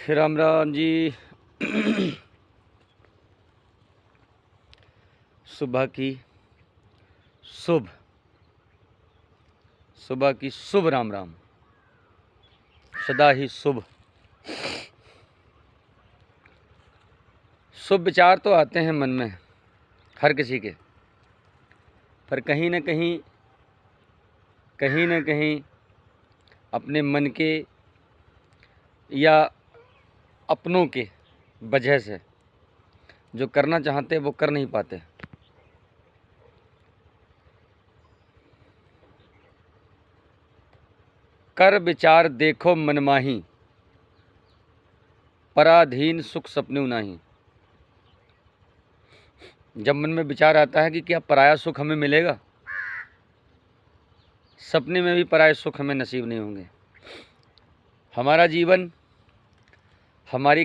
राम राम जी। सुबह की शुभ सुबह की शुभ राम राम, सदा ही शुभ शुभ विचार तो आते हैं मन में हर किसी के, पर कहीं न कहीं अपने मन के या अपनों के वजह से जो करना चाहते वो कर नहीं पाते। कर विचार देखो मनमाही, पराधीन सुख सपने नाही। जब मन में विचार आता है कि क्या पराया सुख हमें मिलेगा, सपने में भी पराये सुख हमें नसीब नहीं होंगे। हमारा जीवन हमारी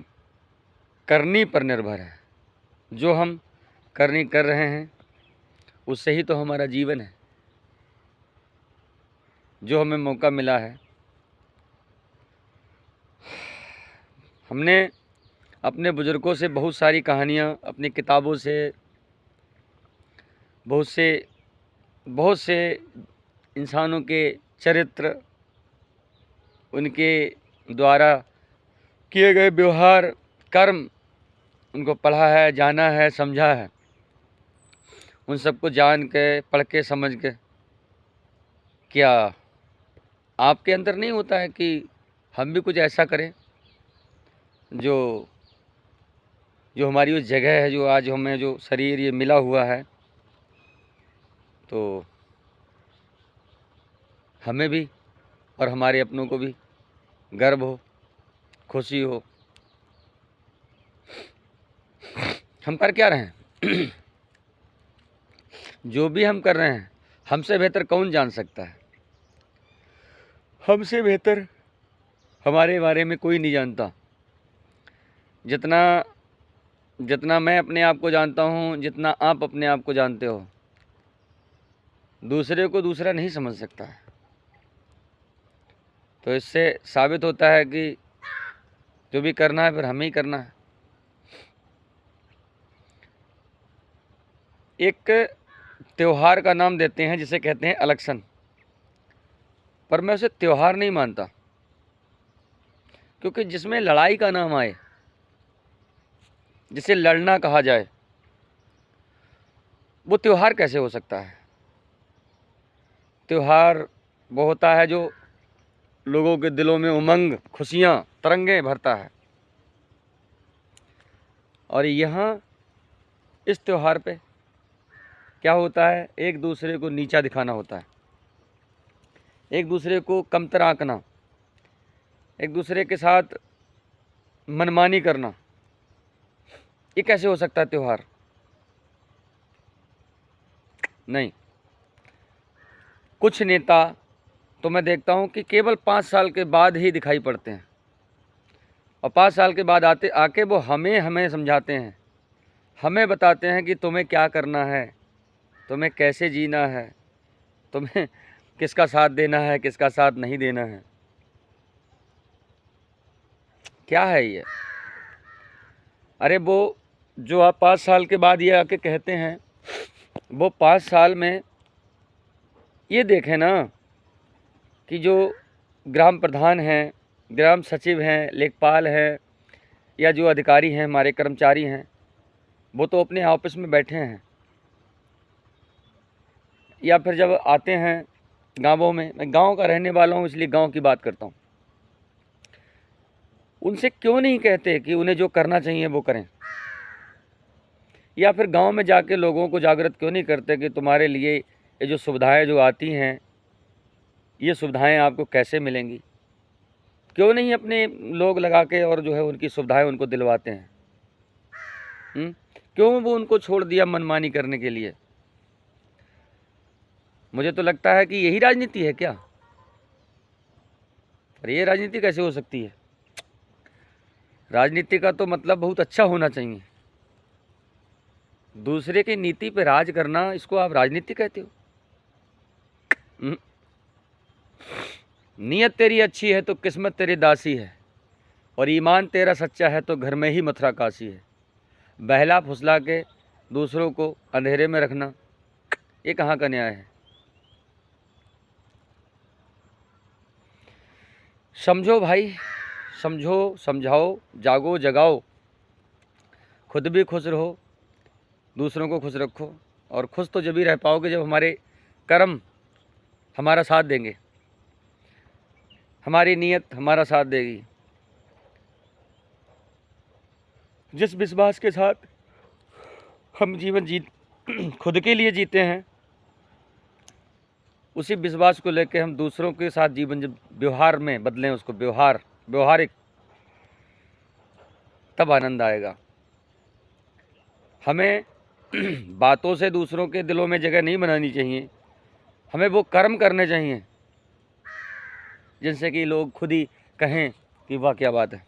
करनी पर निर्भर है। जो हम करनी कर रहे हैं उससे ही तो हमारा जीवन है। जो हमें मौका मिला है, हमने अपने बुजुर्गों से बहुत सारी कहानियाँ, अपनी किताबों से बहुत से इंसानों के चरित्र, उनके द्वारा किए गए व्यवहार कर्म, उनको पढ़ा है, जाना है, समझा है। उन सबको जान के, पढ़ के, समझ के, क्या आपके अंदर नहीं होता है कि हम भी कुछ ऐसा करें जो हमारी उस जगह है, जो आज हमें जो शरीर ये मिला हुआ है, तो हमें भी और हमारे अपनों को भी गर्व हो, खुशी हो। हम कर क्या रहे हैं? जो भी हम कर रहे हैं हमसे बेहतर कौन जान सकता है? हमसे बेहतर हमारे बारे में कोई नहीं जानता। जितना मैं अपने आप को जानता हूँ, जितना आप अपने आप को जानते हो, दूसरे को दूसरा नहीं समझ सकता है। तो इससे साबित होता है कि जो भी करना है फिर हमें ही करना है। एक त्योहार का नाम देते हैं जिसे कहते हैं इलेक्शन, पर मैं उसे त्योहार नहीं मानता, क्योंकि जिसमें लड़ाई का नाम आए, जिसे लड़ना कहा जाए, वो त्योहार कैसे हो सकता है? त्योहार वो होता है जो लोगों के दिलों में उमंग, खुशियाँ, तरंगे भरता है। और यहाँ इस त्योहार पे क्या होता है? एक दूसरे को नीचा दिखाना होता है, एक दूसरे को कमतर आंकना, एक दूसरे के साथ मनमानी करना। ये कैसे हो सकता है त्योहार? नहीं। कुछ नेता तो मैं देखता हूँ कि केवल 5 साल के बाद ही दिखाई पड़ते हैं, और 5 साल के बाद आके वो हमें समझाते हैं, हमें बताते हैं कि तुम्हें क्या करना है, तुम्हें कैसे जीना है, तुम्हें किसका साथ देना है, किसका साथ नहीं देना है। क्या है ये? अरे वो जो आप 5 साल के बाद ये आके कहते हैं, वो 5 साल में ये देखें ना कि जो ग्राम प्रधान हैं, ग्राम सचिव हैं, लेखपाल हैं, या जो अधिकारी हैं, हमारे कर्मचारी हैं, वो तो अपने ऑफिस में बैठे हैं, या फिर जब आते हैं गांवों में, मैं गांव का रहने वाला हूं इसलिए गांव की बात करता हूं, उनसे क्यों नहीं कहते कि उन्हें जो करना चाहिए वो करें? या फिर गांव में जाके लोगों को जागृत क्यों नहीं करते कि तुम्हारे लिए ये जो सुविधाएं जो आती हैं, ये सुविधाएं आपको कैसे मिलेंगी? क्यों नहीं अपने लोग लगा के और जो है उनकी सुविधाएं उनको दिलवाते हैं? क्यों वो उनको छोड़ दिया मनमानी करने के लिए? मुझे तो लगता है कि यही राजनीति है क्या? पर ये राजनीति कैसे हो सकती है? राजनीति का तो मतलब बहुत अच्छा होना चाहिए। दूसरे की नीति पे राज करना, इसको आप राजनीति कहते हो? नियत तेरी अच्छी है तो किस्मत तेरी दासी है, और ईमान तेरा सच्चा है तो घर में ही मथुरा काशी है। बहला फुसला के दूसरों को अंधेरे में रखना, ये कहाँ का न्याय है। समझो भाई, समझो, समझाओ, जागो, जगाओ, खुद भी खुश रहो, दूसरों को खुश रखो। और खुश तो जब ही रह पाओगे जब हमारे कर्म हमारा साथ देंगे, हमारी नीयत हमारा साथ देगी। जिस विश्वास के साथ हम जीवन खुद के लिए जीते हैं, उसी विश्वास को लेकर हम दूसरों के साथ जीवन जब व्यवहार में बदलें, उसको व्यवहारिक, तब आनंद आएगा। हमें बातों से दूसरों के दिलों में जगह नहीं बनानी चाहिए, हमें वो कर्म करने चाहिए जिनसे कि लोग खुद ही कहें कि वाह क्या बात है।